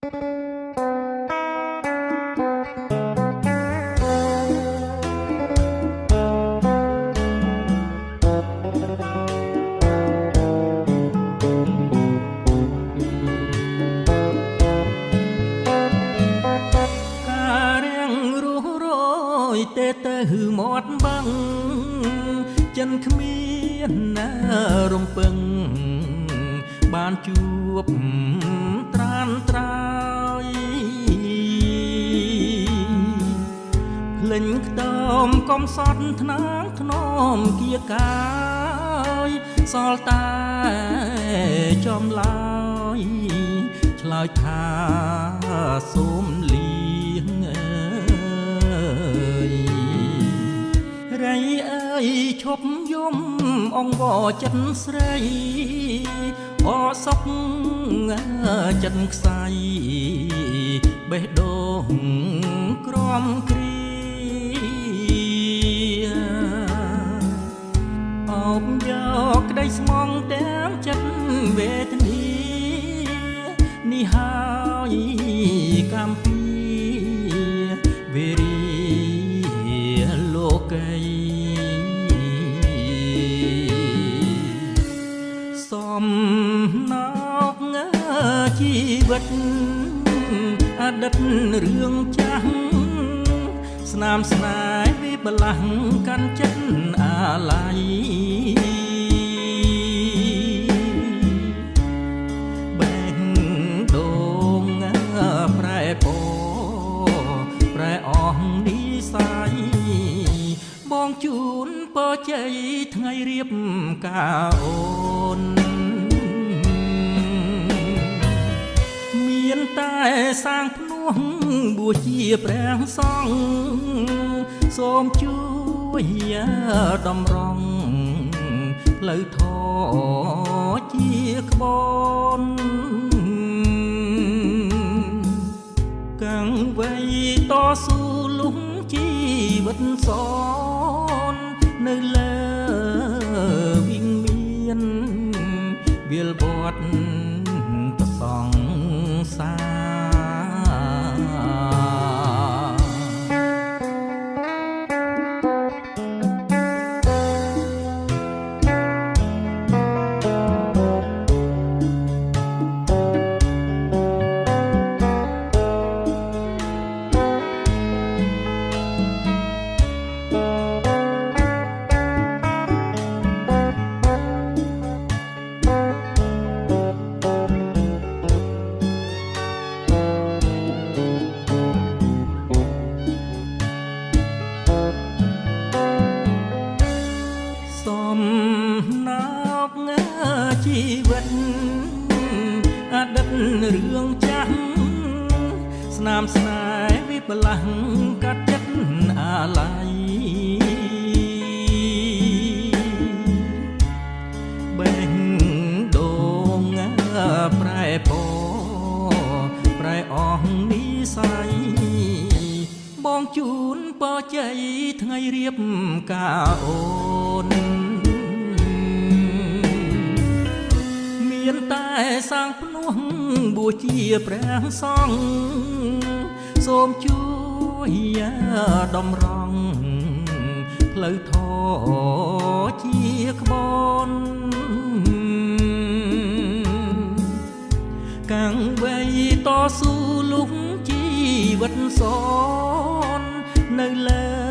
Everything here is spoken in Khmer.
ទេទៅមាត់បាំងចិនគ្មានណារំពឹងបានជួបត្រានត្រើយភ្លេញខ្ទមកំសត់ថ្នាងធ្នមគៀកាយសល់តែចំឡើយឆ្លើយថាសូមលៀងរៃអើយឈប់យំអង្វរចិត្តស្រីអសុកចិត្តខ្សៃបេះដូងក្រំគ្រាអោបយកក្តីស្មងទាំងចិត្តវេទនានេះហើយកម្មពីវេរីលោកីសំណោកជីវិតអតីតរឿងចាស់ស្នាមស្នេហ៍វិបលាស់កាន់ចិត្តអាឡ័យបែងដូងប្រែពប្រែអស់និស័យបងជូនពរជ័យថ្ងៃរៀបការអូនមានតែសាងភ្នោះបួសជាព្រះសង្ឃសូមជួយតម្រង់ផ្លូវធម៌ជាក្បនកាំងវ័យតស៊ូលុះជីវិតសននៅលើវិងមានវាលវត្តប្រសងសាសំណោកជីវិតអតីតរឿងចាស់ស្នាមស្នេហ៍វិបលាស់កាត់ចិត្តអាឡ័យបែងដូងប្រែពប្រែអស់និស័យបងជូនពរជ័យថ្ងៃរៀបការអូនមានតែសាងភ្នោះបួសជាព្រះសង្ឃសូមជួយតម្រង់ផ្លូវធម៌ជាក្បនកាំងវ័យតស៊ូលុះជីវិតសននៅលើ